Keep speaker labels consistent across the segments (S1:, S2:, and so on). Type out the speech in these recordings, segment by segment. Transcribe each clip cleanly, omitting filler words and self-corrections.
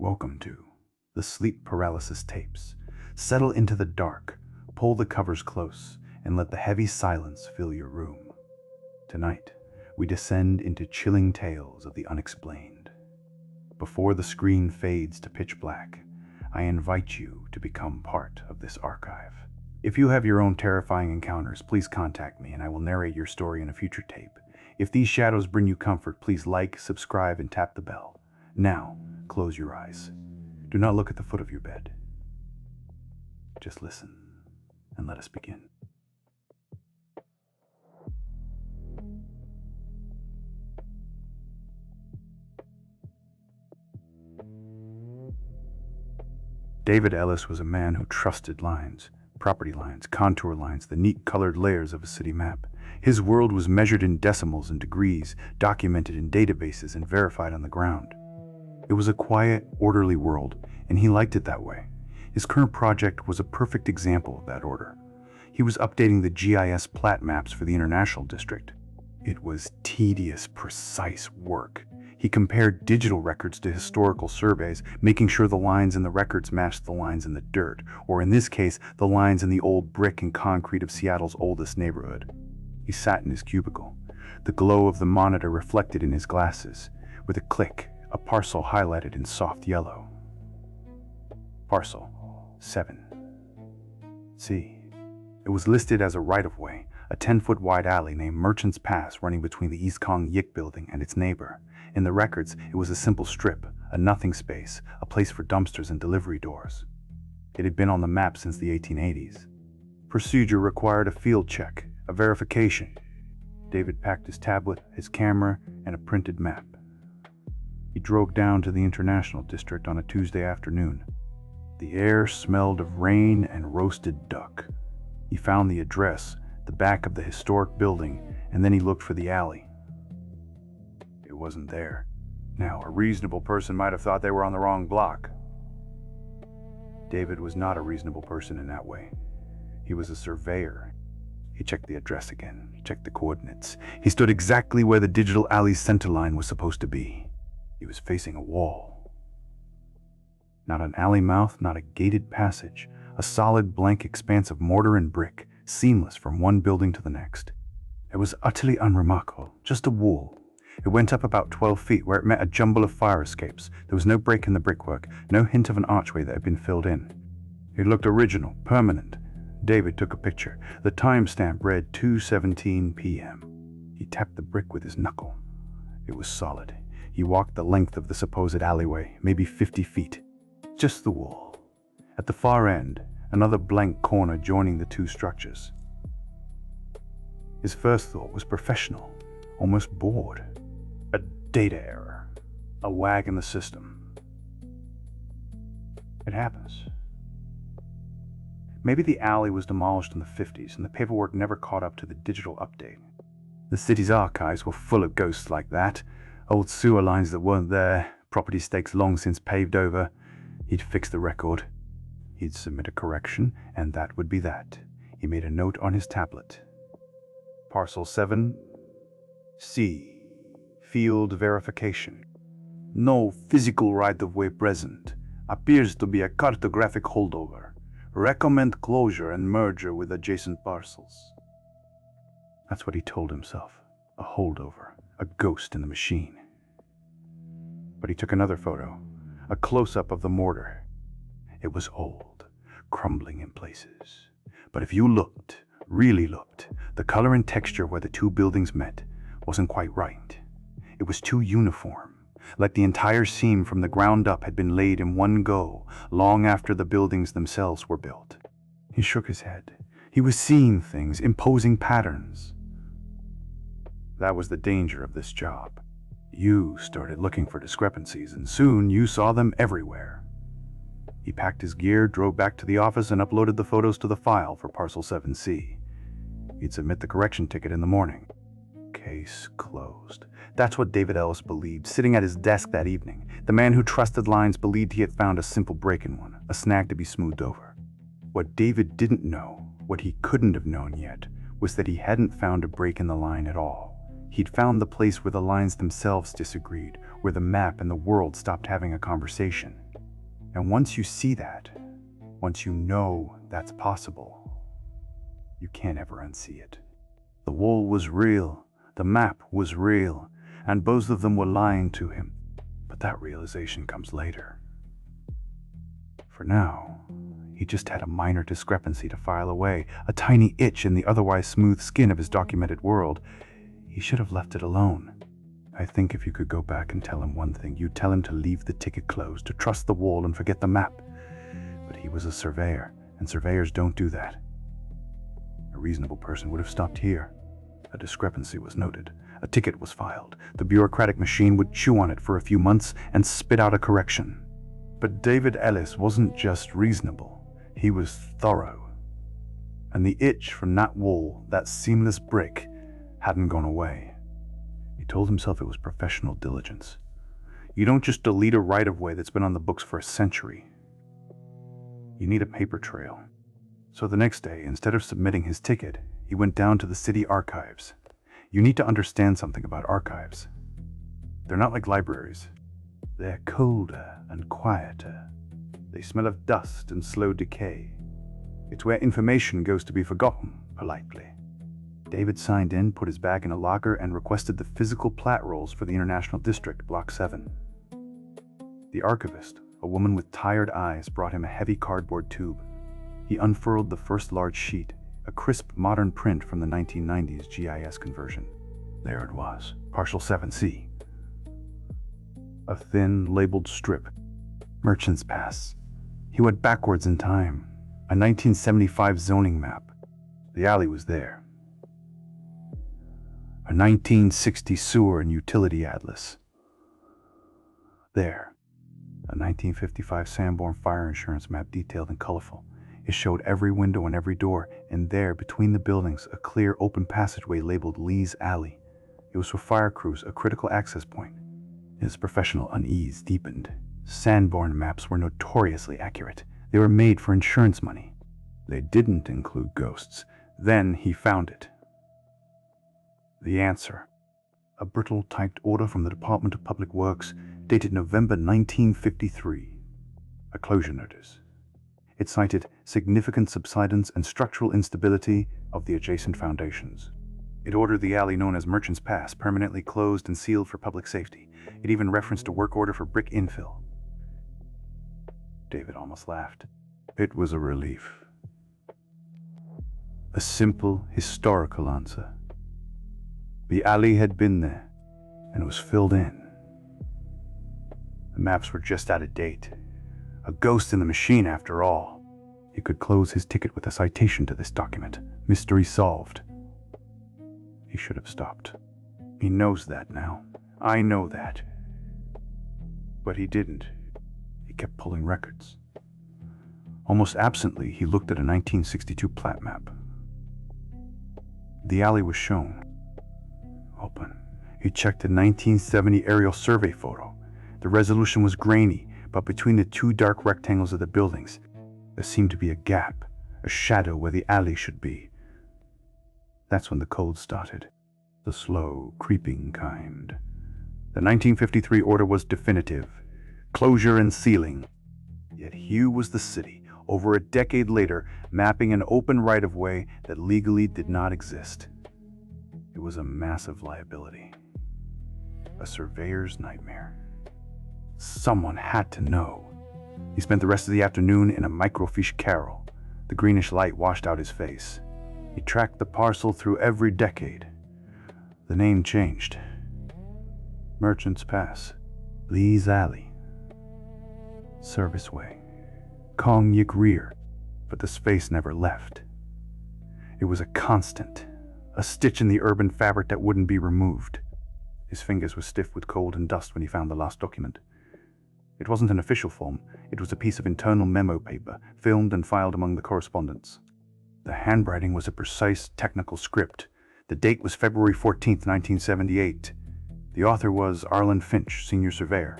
S1: Welcome to the sleep paralysis tapes. Settle into the dark, pull the covers close, and let the heavy silence fill your room. Tonight, we descend into chilling tales of the unexplained. Before the screen fades to pitch black, I invite you to become part of this archive. If you have your own terrifying encounters, please contact me and I will narrate your story in a future tape. If these shadows bring you comfort, please like, subscribe, and tap the bell. Now, close your eyes. Do not look at the foot of your bed. Just listen and let us begin. David Ellis was a man who trusted lines, property lines, contour lines, the neat colored layers of a city map. His world was measured in decimals and degrees, documented in databases and verified on the ground. It was a quiet, orderly world, and he liked it that way. His current project was a perfect example of that order. He was updating the GIS plat maps for the International District. It was tedious, precise work. He compared digital records to historical surveys, making sure the lines in the records matched the lines in the dirt, or in this case, the lines in the old brick and concrete of Seattle's oldest neighborhood. He sat in his cubicle, the glow of the monitor reflected in his glasses. With a click, a parcel highlighted in soft yellow. Parcel 7C. It was listed as a right-of-way, a 10-foot wide alley named Merchant's Pass running between the East Kong Yik building and its neighbor. In the records, it was a simple strip, a nothing space, a place for dumpsters and delivery doors. It had been on the map since the 1880s. Procedure required a field check, a verification. David packed his tablet, his camera, and a printed map. He drove down to the International District on a Tuesday afternoon. The air smelled of rain and roasted duck. He found the address, the back of the historic building, and then he looked for the alley. It wasn't there. Now, a reasonable person might have thought they were on the wrong block. David was not a reasonable person in that way. He was a surveyor. He checked the address again, checked the coordinates. He stood exactly where the digital alley's center line was supposed to be. He was facing a wall. Not an alley mouth, not a gated passage, a solid blank expanse of mortar and brick, seamless from one building to the next. It was utterly unremarkable, just a wall. It went up about 12 feet where it met a jumble of fire escapes. There was no break in the brickwork, no hint of an archway that had been filled in. It looked original, permanent. David took a picture. The timestamp read 2:17 p.m. He tapped the brick with his knuckle. It was solid. He walked the length of the supposed alleyway, maybe 50 feet. Just the wall. At the far end, another blank corner joining the two structures. His first thought was professional, almost bored. A data error. A wag in the system. It happens. Maybe the alley was demolished in the 50s and the paperwork never caught up to the digital update. The city's archives were full of ghosts like that. Old sewer lines that weren't there, property stakes long since paved over. He'd fix the record. He'd submit a correction, and that would be that. He made a note on his tablet. Parcel 7C. Field verification. No physical right-of-way present. Appears to be a cartographic holdover. Recommend closure and merger with adjacent parcels. That's what he told himself. A holdover. A ghost in the machine. But he took another photo. A close-up of the mortar. It was old, crumbling in places. But if you looked, really looked, the color and texture where the two buildings met wasn't quite right. It was too uniform, like the entire seam from the ground up had been laid in one go, long after the buildings themselves were built. He shook his head. He was seeing things, imposing patterns. That was the danger of this job. You started looking for discrepancies, and soon you saw them everywhere. He packed his gear, drove back to the office, and uploaded the photos to the file for Parcel 7C. He'd submit the correction ticket in the morning. Case closed. That's what David Ellis believed, sitting at his desk that evening. The man who trusted lines believed he had found a simple break in one, a snag to be smoothed over. What David didn't know, what he couldn't have known yet, was that he hadn't found a break in the line at all. He'd found the place where the lines themselves disagreed, where the map and the world stopped having a conversation. And once you see that, once you know that's possible, you can't ever unsee it. The wall was real, the map was real, and both of them were lying to him. But that realization comes later. For now, he just had a minor discrepancy to file away, a tiny itch in the otherwise smooth skin of his documented world. He should have left it alone. I think if you could go back and tell him one thing, you'd tell him to leave the ticket closed, to trust the wall and forget the map. But he was a surveyor, and surveyors don't do that. A reasonable person would have stopped here. A discrepancy was noted. A ticket was filed. The bureaucratic machine would chew on it for a few months and spit out a correction. But David Ellis wasn't just reasonable. He was thorough. And the itch from that wall, that seamless brick, hadn't gone away. He told himself it was professional diligence. You don't just delete a right-of-way that's been on the books for a century. You need a paper trail. So the next day, instead of submitting his ticket, he went down to the city archives. You need to understand something about archives. They're not like libraries. They're colder and quieter. They smell of dust and slow decay. It's where information goes to be forgotten, politely. David signed in, put his bag in a locker, and requested the physical plat rolls for the International District, Block 7. The archivist, a woman with tired eyes, brought him a heavy cardboard tube. He unfurled the first large sheet, a crisp modern print from the 1990s GIS conversion. There it was, Parcel 7C. A thin, labeled strip. Merchant's Pass. He went backwards in time. A 1975 zoning map. The alley was there. A 1960 sewer and utility atlas. There. A 1955 Sanborn fire insurance map, detailed and colorful. It showed every window and every door, and there, between the buildings, a clear open passageway labeled Lee's Alley. It was for fire crews, a critical access point. His professional unease deepened. Sanborn maps were notoriously accurate. They were made for insurance money. They didn't include ghosts. Then he found it. The answer. A brittle typed order from the Department of Public Works, dated November 1953. A closure notice. It cited significant subsidence and structural instability of the adjacent foundations. It ordered the alley known as Merchant's Pass permanently closed and sealed for public safety. It even referenced a work order for brick infill. David almost laughed. It was a relief. A simple, historical answer. The alley had been there and was filled in. The maps were just out of date. A ghost in the machine, after all. He could close his ticket with a citation to this document. Mystery solved. He should have stopped. He knows that now. I know that. But he didn't. He kept pulling records. Almost absently, he looked at a 1962 plat map. The alley was shown. Open. He checked a 1970 aerial survey photo. The resolution was grainy, but between the two dark rectangles of the buildings, there seemed to be a gap, a shadow where the alley should be. That's when the cold started. The slow, creeping kind. The 1953 order was definitive. Closure and sealing. Yet here was the city, over a decade later, mapping an open right-of-way that legally did not exist. It was a massive liability. A surveyor's nightmare. Someone had to know. He spent the rest of the afternoon in a microfiche carrel. The greenish light washed out his face. He tracked the parcel through every decade. The name changed. Merchant's Pass. Lee's Alley. Service Way. Kong Yik Rear. But the space never left. It was a constant. A stitch in the urban fabric that wouldn't be removed. His fingers were stiff with cold and dust when he found the last document. It wasn't an official form. It was a piece of internal memo paper, filmed and filed among the correspondence. The handwriting was a precise technical script. The date was February 14th, 1978. The author was Arlen Finch, senior surveyor.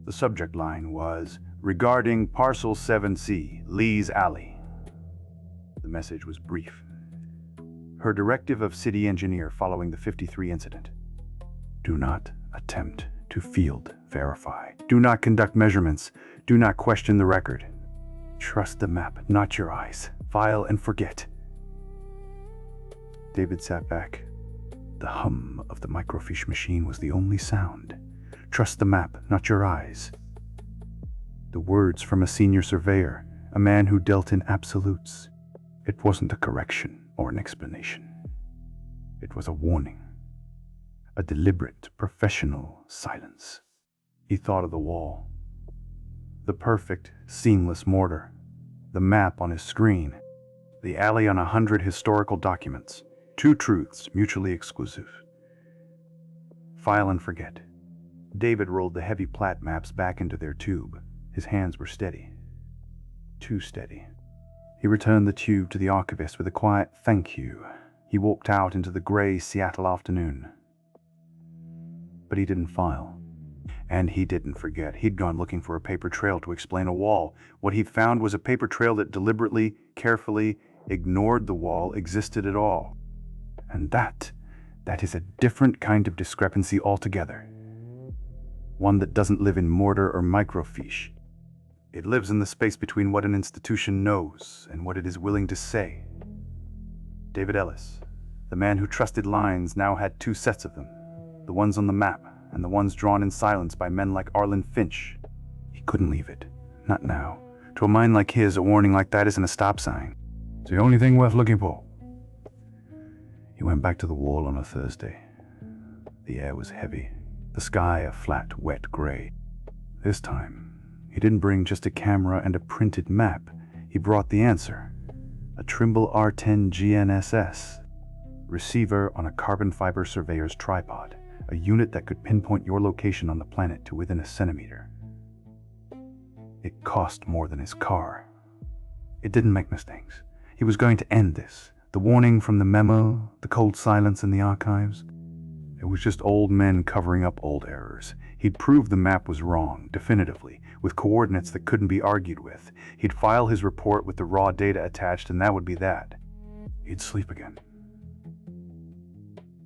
S1: The subject line was, "Regarding Parcel 7C, Lee's Alley." The message was brief. Her directive of city engineer following the 53 incident. Do not attempt to field verify. Do not conduct measurements. Do not question the record. Trust the map, not your eyes. File and forget. David sat back. The hum of the microfiche machine was the only sound. Trust the map, not your eyes. The words from a senior surveyor, a man who dealt in absolutes. It wasn't a correction or an explanation. It was a warning. A deliberate, professional silence. He thought of the wall. The perfect, seamless mortar. The map on his screen. The alley on 100 historical documents. Two truths, mutually exclusive. File and forget. David rolled the heavy plat maps back into their tube. His hands were steady. Too steady. He returned the tube to the archivist with a quiet thank you. He walked out into the gray Seattle afternoon. But he didn't file. And he didn't forget. He'd gone looking for a paper trail to explain a wall. What he found was a paper trail that deliberately, carefully ignored the wall existed at all. And that is a different kind of discrepancy altogether. One that doesn't live in mortar or microfiche. It lives in the space between what an institution knows and what it is willing to say. David Ellis, the man who trusted lines, now had two sets of them. The ones on the map and the ones drawn in silence by men like Arlen Finch. He couldn't leave it. Not now. To a mind like his, a warning like that isn't a stop sign. It's the only thing worth looking for. He went back to the wall on a Thursday. The air was heavy, the sky a flat, wet gray. This time, he didn't bring just a camera and a printed map. He brought the answer. A Trimble R10 GNSS. Receiver on a carbon fiber surveyor's tripod. A unit that could pinpoint your location on the planet to within a centimeter. It cost more than his car. It didn't make mistakes. He was going to end this. The warning from the memo, the cold silence in the archives. It was just old men covering up old errors. He'd proved the map was wrong, definitively, with coordinates that couldn't be argued with. He'd file his report with the raw data attached, and that would be that. He'd sleep again.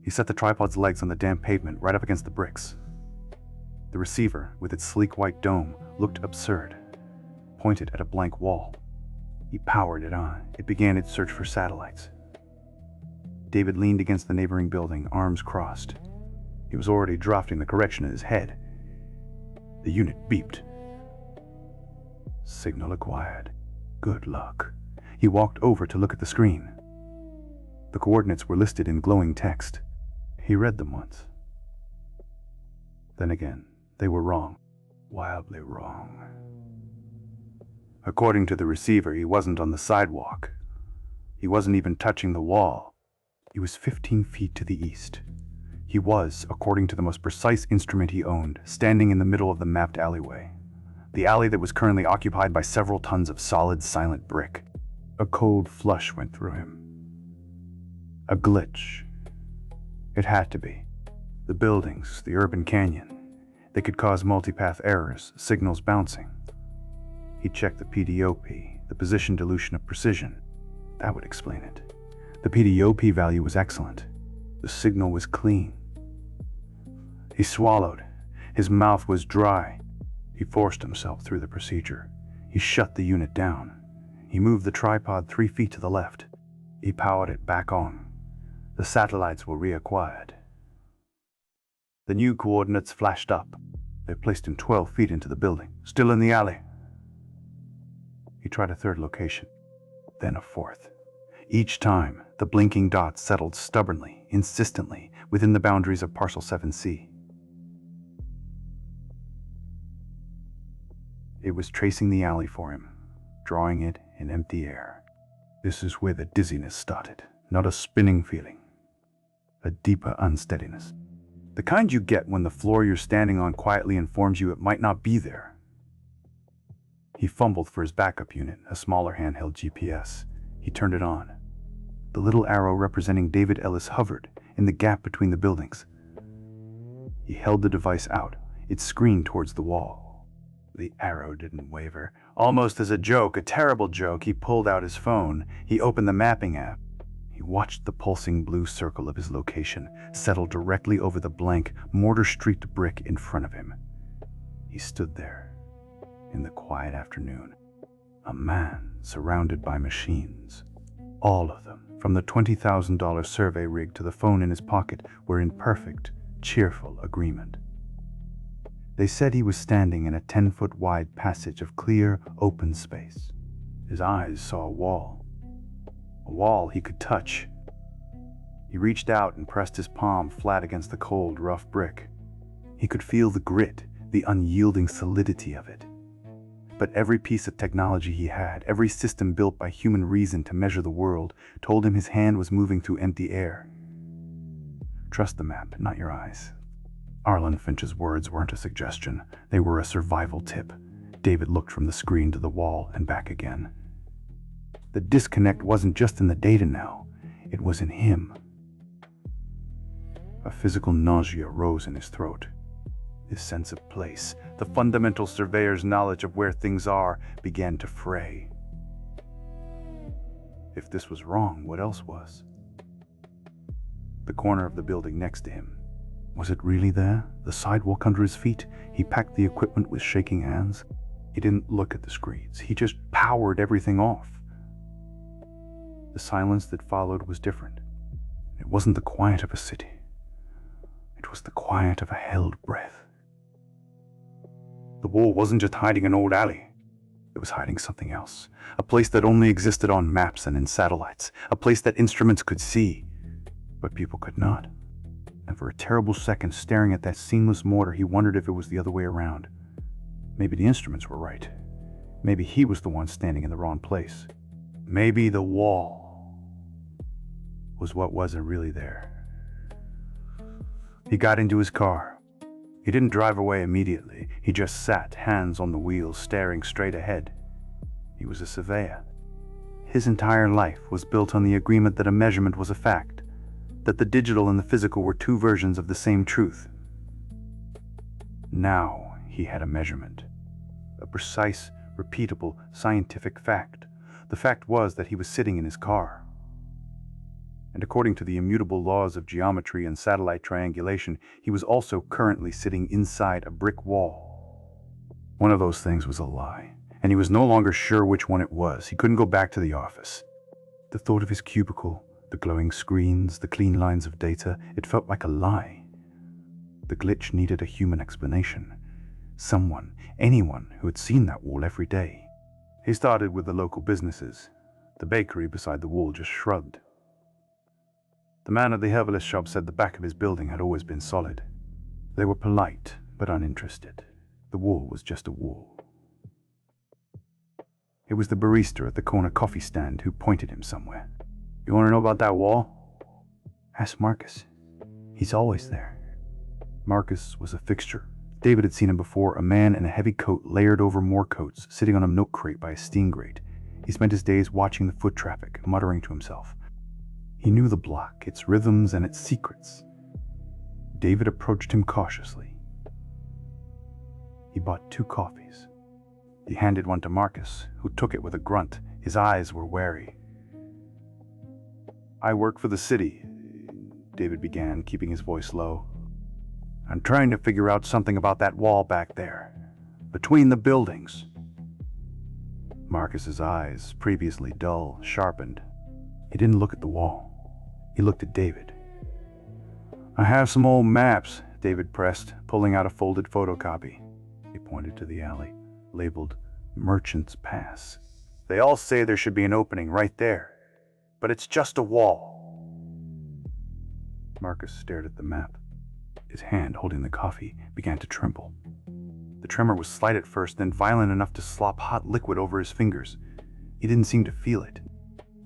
S1: He set the tripod's legs on the damp pavement right up against the bricks. The receiver, with its sleek white dome, looked absurd, pointed at a blank wall. He powered it on. It began its search for satellites. David leaned against the neighboring building, arms crossed. He was already drafting the correction in his head. The unit beeped. Signal acquired. Good luck. He walked over to look at the screen. The coordinates were listed in glowing text. He read them once. Then again, they were wrong. Wildly wrong. According to the receiver, he wasn't on the sidewalk. He wasn't even touching the wall. He was 15 feet to the east. He was, according to the most precise instrument he owned, standing in the middle of the mapped alleyway. The alley that was currently occupied by several tons of solid, silent brick. A cold flush went through him. A glitch. It had to be. The buildings, the urban canyon. They could cause multipath errors, signals bouncing. He checked the PDOP, the position dilution of precision. That would explain it. The PDOP value was excellent. The signal was clean. He swallowed. His mouth was dry. He forced himself through the procedure. He shut the unit down. He moved the tripod 3 feet to the left. He powered it back on. The satellites were reacquired. The new coordinates flashed up. They placed him 12 feet into the building, still in the alley. He tried a third location, then a fourth. Each time, the blinking dots settled stubbornly, insistently, within the boundaries of Parcel 7C. It was tracing the alley for him, drawing it in empty air. This is where the dizziness started, not a spinning feeling, a deeper unsteadiness. The kind you get when the floor you're standing on quietly informs you it might not be there. He fumbled for his backup unit, a smaller handheld GPS. He turned it on. The little arrow representing David Ellis hovered in the gap between the buildings. He held the device out, its screen towards the wall. The arrow didn't waver. Almost as a joke, a terrible joke, he pulled out his phone. He opened the mapping app. He watched the pulsing blue circle of his location settle directly over the blank, mortar-streaked brick in front of him. He stood there, In the quiet afternoon, a man surrounded by machines. All of them, from the $20,000 survey rig to the phone in his pocket, were in perfect, cheerful agreement. They said he was standing in a 10-foot wide passage of clear, open space. His eyes saw a wall he could touch. He reached out and pressed his palm flat against the cold, rough brick. He could feel the grit, the unyielding solidity of it. But every piece of technology he had, every system built by human reason to measure the world, told him his hand was moving through empty air. Trust the map, not your eyes. Arlen Finch's words weren't a suggestion. They were a survival tip. David looked from the screen to the wall and back again. The disconnect wasn't just in the data now. It was in him. A physical nausea rose in his throat. His sense of place, the fundamental surveyor's knowledge of where things are, began to fray. If this was wrong, what else was? The corner of the building next to him. Was it really there? The sidewalk under his feet? He packed the equipment with shaking hands. He didn't look at the screens. He just powered everything off. The silence that followed was different. It wasn't the quiet of a city. It was the quiet of a held breath. The wall wasn't just hiding an old alley. It was hiding something else. A place that only existed on maps and in satellites. A place that instruments could see, but people could not. And for a terrible second, staring at that seamless mortar, he wondered if it was the other way around. Maybe the instruments were right. Maybe he was the one standing in the wrong place. Maybe the wall was what wasn't really there. He got into his car. He didn't drive away immediately. He just sat, hands on the wheels, staring straight ahead. He was a surveyor. His entire life was built on the agreement that a measurement was a fact, that the digital and the physical were two versions of the same truth. Now he had a measurement, a precise, repeatable, scientific fact. The fact was that he was sitting in his car. And according to the immutable laws of geometry and satellite triangulation, he was also currently sitting inside a brick wall. One of those things was a lie, and he was no longer sure which one it was. He couldn't go back to the office. The thought of his cubicle, the glowing screens, the clean lines of data, it felt like a lie. The glitch needed a human explanation. Someone, anyone who had seen that wall every day. He started with the local businesses. The bakery beside the wall just shrugged. The man at the herbalist shop said the back of his building had always been solid. They were polite, but uninterested. The wall was just a wall. It was the barista at the corner coffee stand who pointed him somewhere. "You want to know about that wall?" "Ask Marcus. He's always there." Marcus was a fixture. David had seen him before, a man in a heavy coat layered over more coats, sitting on a milk crate by a steam grate. He spent his days watching the foot traffic, muttering to himself. He knew the block, its rhythms and its secrets. David approached him cautiously. He bought 2 coffees. He handed one to Marcus, who took it with a grunt. His eyes were wary. "I work for the city," David began, keeping his voice low. "I'm trying to figure out something about that wall back there, between the buildings." Marcus's eyes, previously dull, sharpened. He didn't look at the wall. He looked at David. "I have some old maps," David pressed, pulling out a folded photocopy. He pointed to the alley, labeled Merchant's Pass. "They all say there should be an opening right there, but it's just a wall." Marcus stared at the map. His hand, holding the coffee, began to tremble. The tremor was slight at first, then violent enough to slop hot liquid over his fingers. He didn't seem to feel it.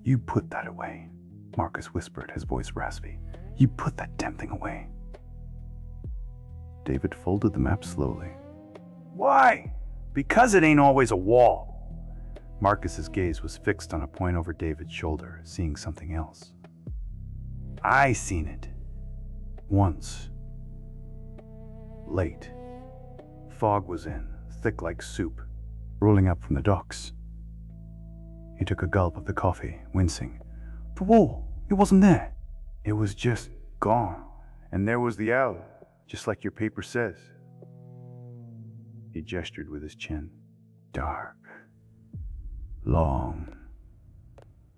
S1: "You put that away," Marcus whispered, his voice raspy. "You put that damn thing away." David folded the map slowly. "Why?" "Because it ain't always a wall." Marcus's gaze was fixed on a point over David's shoulder, seeing something else. "I seen it. Once. Late. Fog was in, thick like soup, rolling up from the docks." He took a gulp of the coffee, wincing. "The wall, it wasn't there." "It was just gone. And there was the owl, just like your paper says." He gestured with his chin. Dark. Long.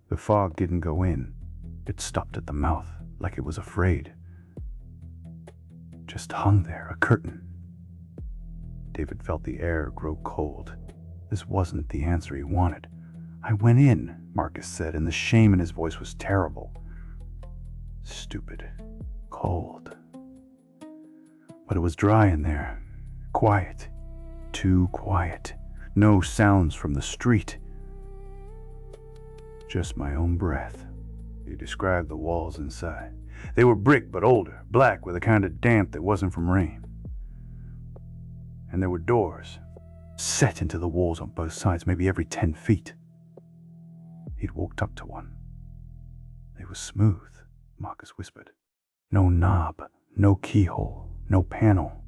S1: The fog didn't go in. It stopped at the mouth, like it was afraid. Just hung there, a curtain. David felt the air grow cold. This wasn't the answer he wanted. "I went in," Marcus said, and the shame in his voice was terrible. Stupid. Cold. But it was dry in there. Quiet. Too quiet. No sounds from the street. Just my own breath. He described the walls inside. They were brick but older, black with a kind of damp that wasn't from rain. And there were doors, set into the walls on both sides, maybe every 10 feet. He'd walked up to one. It was smooth, Marcus whispered. No knob, no keyhole, no panel,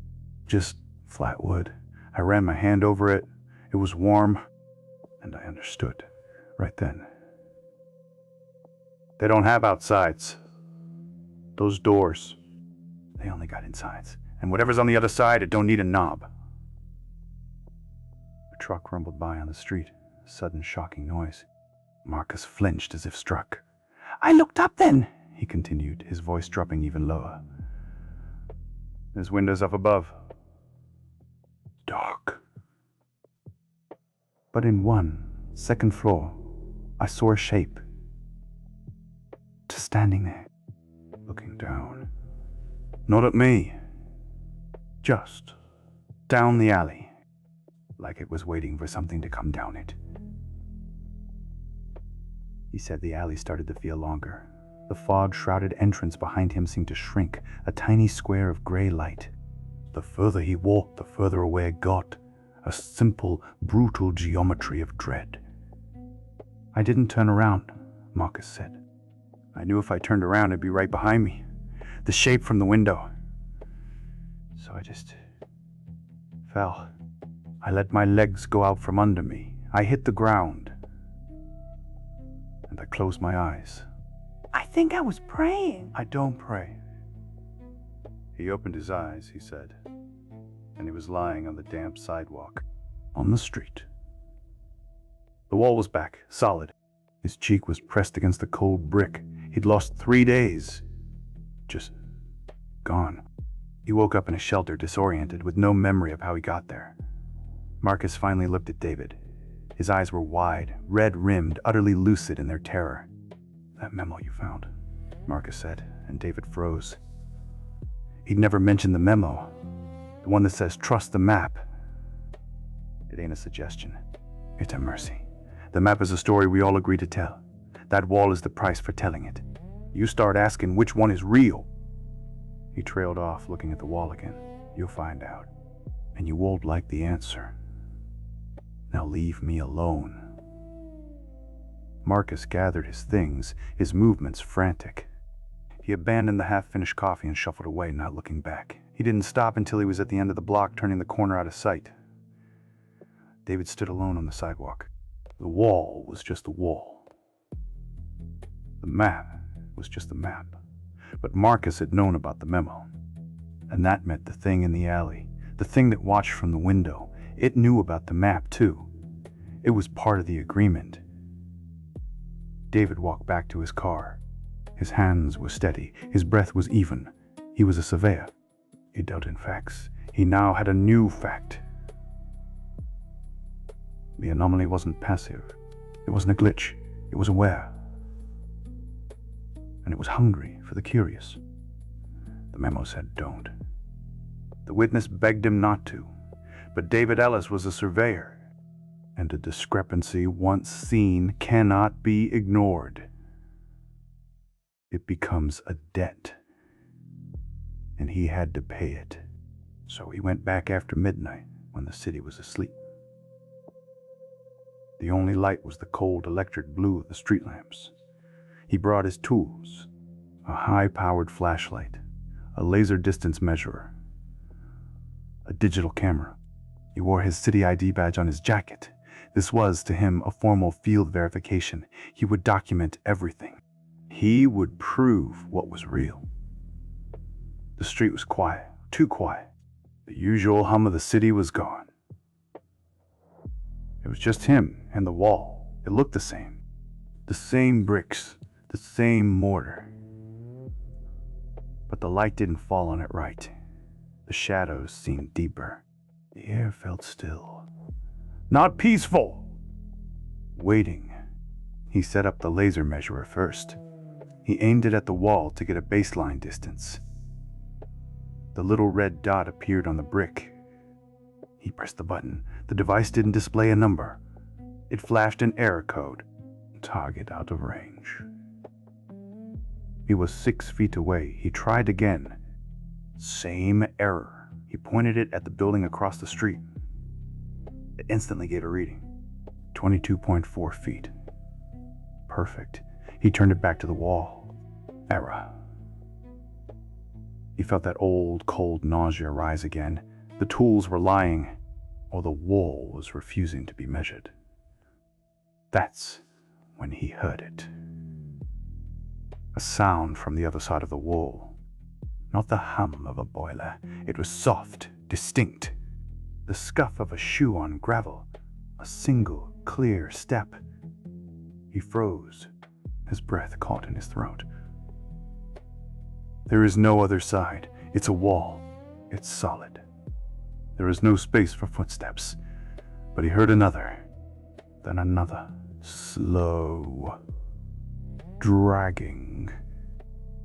S1: just flat wood. I ran my hand over it. It was warm, and I understood right then. They don't have outsides. Those doors, they only got insides. And whatever's on the other side, it don't need a knob. A truck rumbled by on the street, a sudden shocking noise. Marcus flinched as if struck. "I looked up then," he continued, his voice dropping even lower. "There's windows up above." Dark. But in one, second floor, I saw a shape. Just standing there, looking down. Not at me. Just down the alley, like it was waiting for something to come down it. He said the alley started to feel longer. The fog-shrouded entrance behind him seemed to shrink, a tiny square of gray light. The further he walked, the further away it got, a simple, brutal geometry of dread. "I didn't turn around," Marcus said. "I knew if I turned around, it'd be right behind me, the shape from the window. So I just fell. I let my legs go out from under me. I hit the ground, and I closed my eyes." "I think I was praying." "I don't pray." He opened his eyes, he said, and he was lying on the damp sidewalk, on the street. The wall was back, solid. His cheek was pressed against the cold brick. He'd lost 3 days. Just gone. He woke up in a shelter, disoriented, with no memory of how he got there. Marcus finally looked at David. His eyes were wide, red-rimmed, utterly lucid in their terror. "That memo you found," Marcus said, and David froze. He'd never mentioned the memo, the one that says, "Trust the map." It ain't a suggestion. It's a mercy. The map is a story we all agree to tell. That wall is the price for telling it. You start asking which one is real. He trailed off, looking at the wall again. "You'll find out. And you won't like the answer. Now leave me alone." Marcus gathered his things, his movements frantic. He abandoned the half-finished coffee and shuffled away, not looking back. He didn't stop until he was at the end of the block, turning the corner out of sight. David stood alone on the sidewalk. The wall was just the wall. The map was just the map. But Marcus had known about the memo. And that meant the thing in the alley, the thing that watched from the window. It knew about the map, too. It was part of the agreement. David walked back to his car. His hands were steady. His breath was even. He was a surveyor. He dealt in facts. He now had a new fact. The anomaly wasn't passive. It wasn't a glitch. It was aware. And it was hungry for the curious. The memo said don't. The witness begged him not to. But David Ellis was a surveyor. And a discrepancy once seen cannot be ignored. It becomes a debt. And he had to pay it. So he went back after midnight when the city was asleep. The only light was the cold electric blue of the street lamps. He brought his tools, a high-powered flashlight, a laser distance measurer, a digital camera. He wore his city ID badge on his jacket. This was, to him, a formal field verification. He would document everything. He would prove what was real. The street was quiet, too quiet. The usual hum of the city was gone. It It was just him and the wall. It looked the same. The same bricks, the same mortar. But the light didn't fall on it right. The shadows seemed deeper. The air felt still. Not peaceful. Waiting. He set up the laser measurer first. He aimed it at the wall to get a baseline distance. The little red dot appeared on the brick. He pressed the button. The device didn't display a number. It flashed an error code. Target out of range. He was 6 feet away. He tried again. Same error. He pointed it at the building across the street. It instantly gave a reading. 22.4 feet. Perfect. He turned it back to the wall. Error. He felt that old, cold nausea rise again. The tools were lying, or the wall was refusing to be measured. That's when he heard it. A sound from the other side of the wall. Not the hum of a boiler. It was soft, distinct. The scuff of a shoe on gravel. A single, clear step. He froze. His breath caught in his throat. There is no other side. It's a wall. It's solid. There is no space for footsteps. But he heard another. Then another. Slow. Dragging.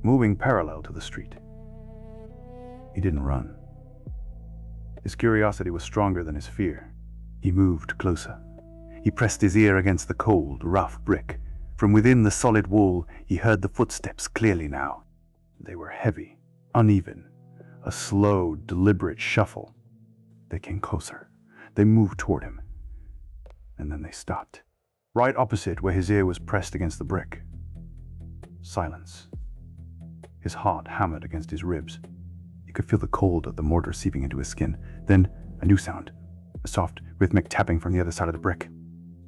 S1: Moving parallel to the street. He didn't run. His curiosity was stronger than his fear. He moved closer. He pressed his ear against the cold, rough brick. From within the solid wall, he heard the footsteps clearly now. They were heavy, uneven, a slow, deliberate shuffle. They came closer. They moved toward him. And then they stopped, right opposite where his ear was pressed against the brick. Silence. His heart hammered against his ribs. He could feel the cold of the mortar seeping into his skin. Then a new sound, a soft, rhythmic tapping from the other side of the brick,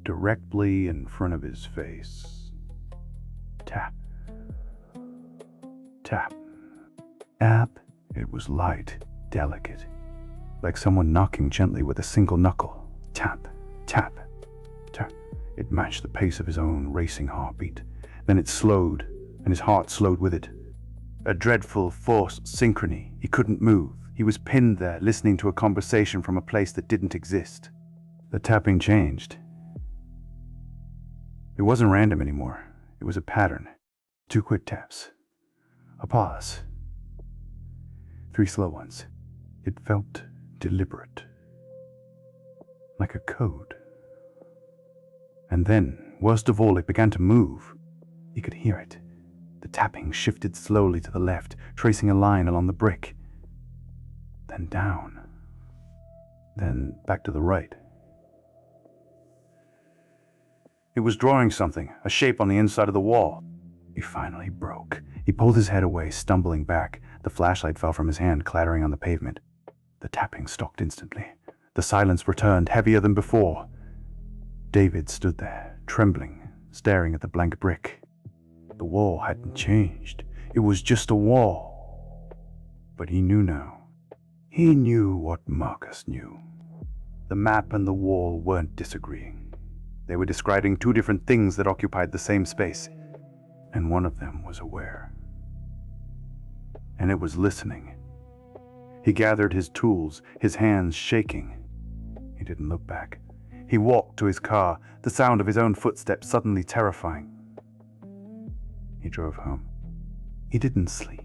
S1: directly in front of his face. Tap. Tap. Tap. It was light, delicate, like someone knocking gently with a single knuckle. Tap. Tap. Tap. It matched the pace of his own racing heartbeat. Then it slowed, and his heart slowed with it. A dreadful, forced synchrony. He couldn't move. He was pinned there, listening to a conversation from a place that didn't exist. The tapping changed. It wasn't random anymore. It was a pattern. 2 quick taps. A pause. 3 slow ones. It felt deliberate. Like a code. And then, worst of all, it began to move. He could hear it. The tapping shifted slowly to the left, tracing a line along the brick. Then down. Then back to the right. It was drawing something, a shape on the inside of the wall. He finally broke. He pulled his head away, stumbling back. The flashlight fell from his hand, clattering on the pavement. The tapping stopped instantly. The silence returned, heavier than before. David stood there, trembling, staring at the blank brick. The wall hadn't changed. It was just a wall. But he knew now. He knew what Marcus knew. The map and the wall weren't disagreeing. They were describing 2 different things that occupied the same space. And one of them was aware. And it was listening. He gathered his tools, his hands shaking. He didn't look back. He walked to his car, the sound of his own footsteps suddenly terrifying. He drove home. He didn't sleep.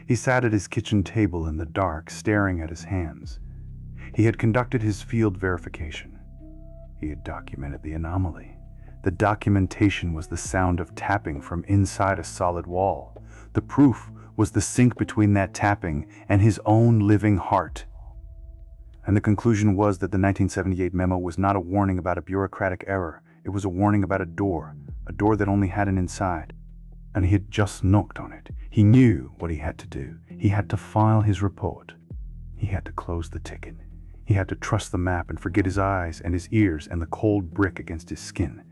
S1: He sat at his kitchen table in the dark, staring at his hands. He had conducted his field verification. He had documented the anomaly. The documentation was the sound of tapping from inside a solid wall. The proof was the sync between that tapping and his own living heart. And the conclusion was that the 1978 memo was not a warning about a bureaucratic error. It was a warning about a door that only had an inside. And he had just knocked on it. He knew what he had to do. He had to file his report. He had to close the ticket. He had to trust the map and forget his eyes and his ears and the cold brick against his skin.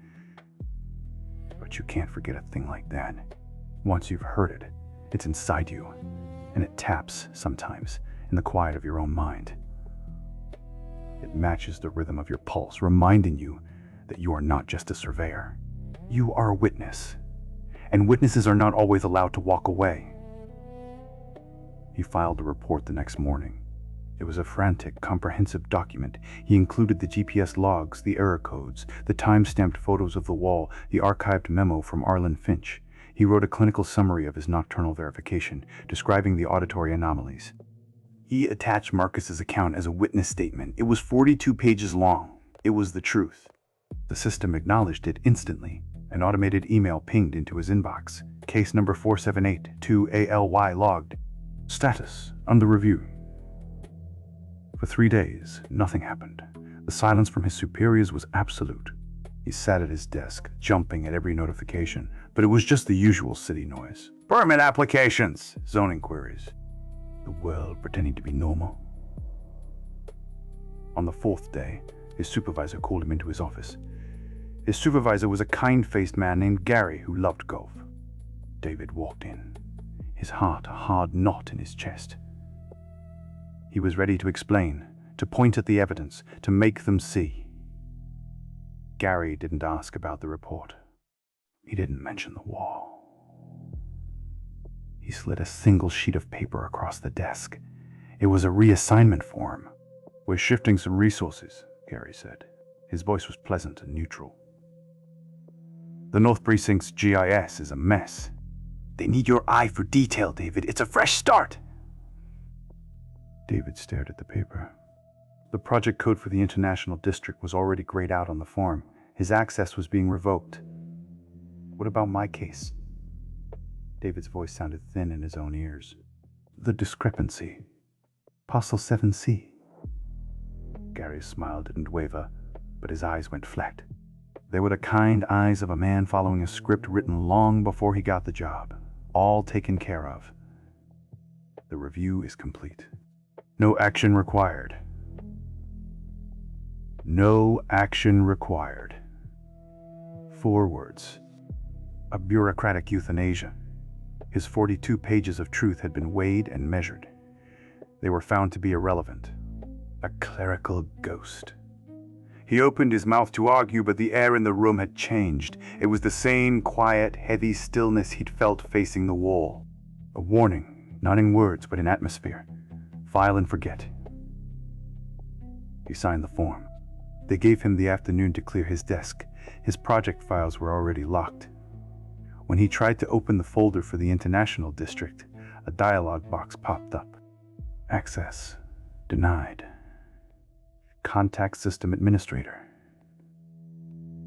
S1: But you can't forget a thing like that. Once you've heard it, it's inside you, and it taps sometimes in the quiet of your own mind. It matches the rhythm of your pulse, reminding you that you are not just a surveyor. You are a witness, and witnesses are not always allowed to walk away. He filed a report the next morning. It was a frantic, comprehensive document. He included the GPS logs, the error codes, the time-stamped photos of the wall, the archived memo from Arlen Finch. He wrote a clinical summary of his nocturnal verification, describing the auditory anomalies. He attached Marcus's account as a witness statement. It was 42 pages long. It was the truth. The system acknowledged it instantly. An automated email pinged into his inbox. Case number 478-2ALY logged. Status under review. For 3 days, nothing happened. The silence from his superiors was absolute. He sat at his desk, jumping at every notification, but it was just the usual city noise. Permit applications, zoning queries. The world pretending to be normal. On the 4th day, his supervisor called him into his office. His supervisor was a kind-faced man named Gary who loved golf. David walked in, his heart a hard knot in his chest. He was ready to explain, to point at the evidence, to make them see. Gary didn't ask about the report. He didn't mention the wall. He slid a single sheet of paper across the desk. It was a reassignment form. We're shifting some resources, Gary said. His voice was pleasant and neutral. The North Precinct's GIS is a mess. They need your eye for detail, David. It's a fresh start. David stared at the paper. The project code for the International District was already grayed out on the form. His access was being revoked. What about my case? David's voice sounded thin in his own ears. The discrepancy. Parcel 7C. Gary's smile didn't waver, but his eyes went flat. They were the kind eyes of a man following a script written long before he got the job. All taken care of. The review is complete. No action required. No action required. 4 words. A bureaucratic euthanasia. His 42 pages of truth had been weighed and measured. They were found to be irrelevant. A clerical ghost. He opened his mouth to argue, but the air in the room had changed. It was the same quiet, heavy stillness he'd felt facing the wall. A warning, not in words, but in atmosphere. File and forget. He signed the form. They gave him the afternoon to clear his desk. His project files were already locked. When he tried to open the folder for the International District, a dialog box popped up. Access denied. Contact System Administrator.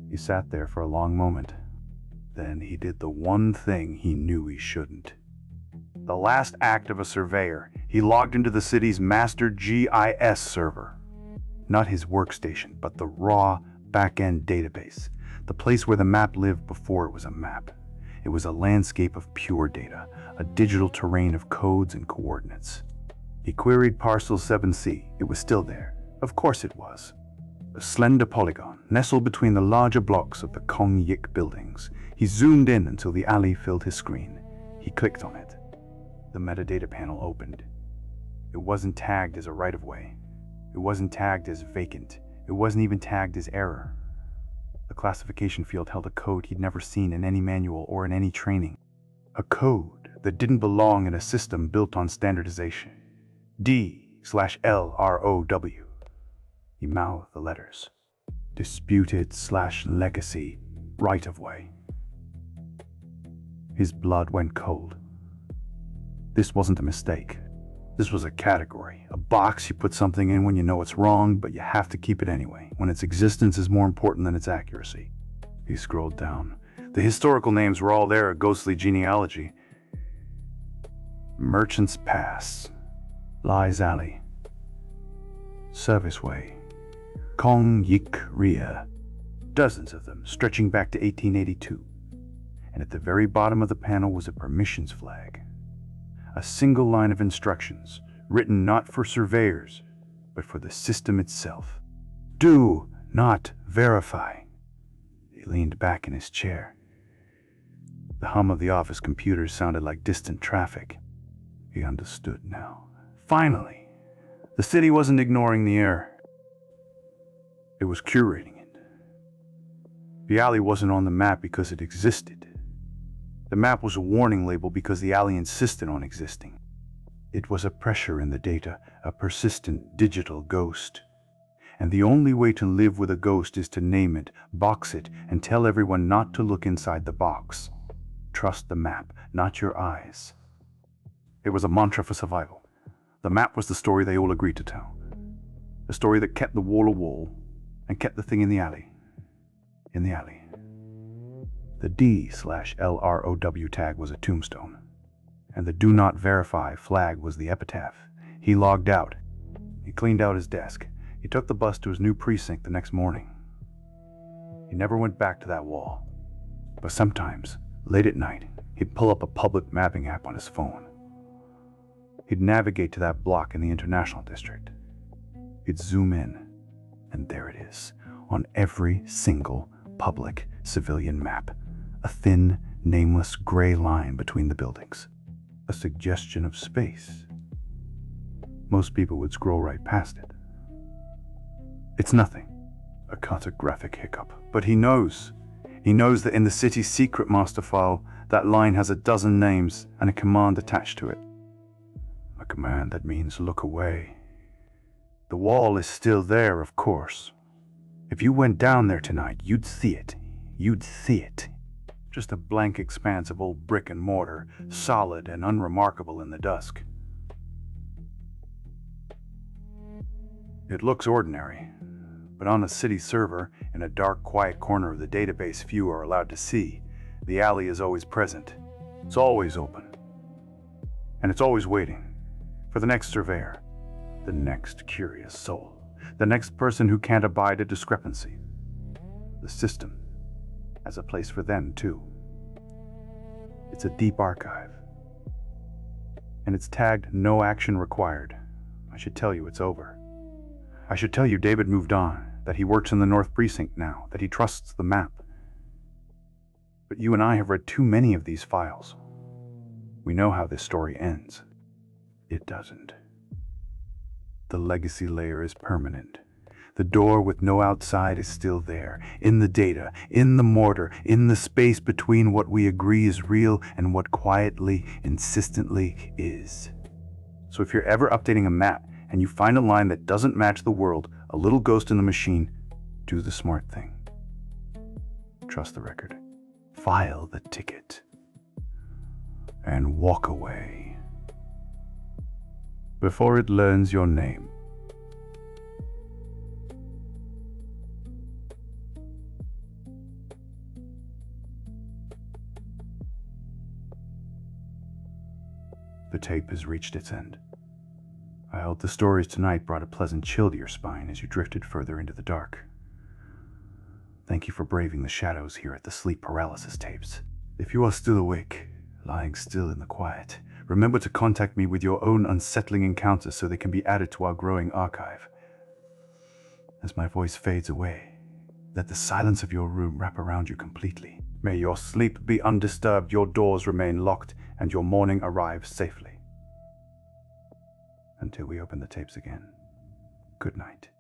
S1: He sat there for a long moment. Then he did the one thing he knew he shouldn't. The last act of a surveyor, he logged into the city's master GIS server. Not his workstation, but the raw back-end database. The place where the map lived before it was a map. It was a landscape of pure data, a digital terrain of codes and coordinates. He queried Parcel 7C. It was still there. Of course it was. A slender polygon, nestled between the larger blocks of the Kong Yik buildings. He zoomed in until the alley filled his screen. He clicked on it. The metadata panel opened. It wasn't tagged as a right-of-way. It wasn't tagged as vacant. It wasn't even tagged as error. The classification field held a code he'd never seen in any manual or in any training. A code that didn't belong in a system built on standardization. D/LROW. He mouthed the letters. Disputed/legacy right-of-way. His blood went cold. This wasn't a mistake. This was a category, a box you put something in when you know it's wrong, but you have to keep it anyway, when its existence is more important than its accuracy. He scrolled down. The historical names were all there, a ghostly genealogy. Merchant's Pass, Lies Alley, Serviceway, Kong Yik Ria. Dozens of them, stretching back to 1882. And at the very bottom of the panel was a permissions flag. A single line of instructions, written not for surveyors, but for the system itself. Do not verify. He leaned back in his chair. The hum of the office computers sounded like distant traffic. He understood now. Finally, the city wasn't ignoring the error. It was curating it. The alley wasn't on the map because it existed. The map was a warning label because the alley insisted on existing. It was a pressure in the data, a persistent digital ghost. And the only way to live with a ghost is to name it, box it, and tell everyone not to look inside the box. Trust the map, not your eyes. It was a mantra for survival. The map was the story they all agreed to tell. A story that kept the wall a wall and kept the thing in the alley. In the alley. The D/LROW tag was a tombstone, and the do not verify flag was the epitaph. He logged out. He cleaned out his desk. He took the bus to his new precinct the next morning. He never went back to that wall. But sometimes, late at night, he'd pull up a public mapping app on his phone. He'd navigate to that block in the International District. He'd zoom in, and there it is, on every single public civilian map. A thin, nameless gray line between the buildings. A suggestion of space. Most people would scroll right past it. It's nothing. A cartographic hiccup. But he knows. He knows that in the city's secret master file, that line has a dozen names and a command attached to it. A command that means look away. The wall is still there, of course. If you went down there tonight, you'd see it. You'd see it. Just a blank expanse of old brick and mortar, solid and unremarkable in the dusk. It looks ordinary, but on a city server, in a dark, quiet corner of the database few are allowed to see, the alley is always present. It's always open. And it's always waiting for the next surveyor, the next curious soul, the next person who can't abide a discrepancy. The system has a place for them, too. It's a deep archive. And it's tagged no action required. I should tell you it's over. I should tell you David moved on, that he works in the North Precinct now, that he trusts the map. But you and I have read too many of these files. We know how this story ends. It doesn't. The legacy layer is permanent. The door with no outside is still there, in the data, in the mortar, in the space between what we agree is real and what quietly, insistently is. So if you're ever updating a map and you find a line that doesn't match the world, a little ghost in the machine, do the smart thing. Trust the record. File the ticket. And walk away. Before it learns your name. The tape has reached its end. I hope the stories tonight brought a pleasant chill to your spine as you drifted further into the dark. Thank you for braving the shadows here at the Sleep Paralysis tapes. If you are still awake, lying still in the quiet, remember to contact me with your own unsettling encounters so they can be added to our growing archive. As my voice fades away, let the silence of your room wrap around you completely. May your sleep be undisturbed, your doors remain locked, and your morning arrive safely. Until we open the tapes again, good night.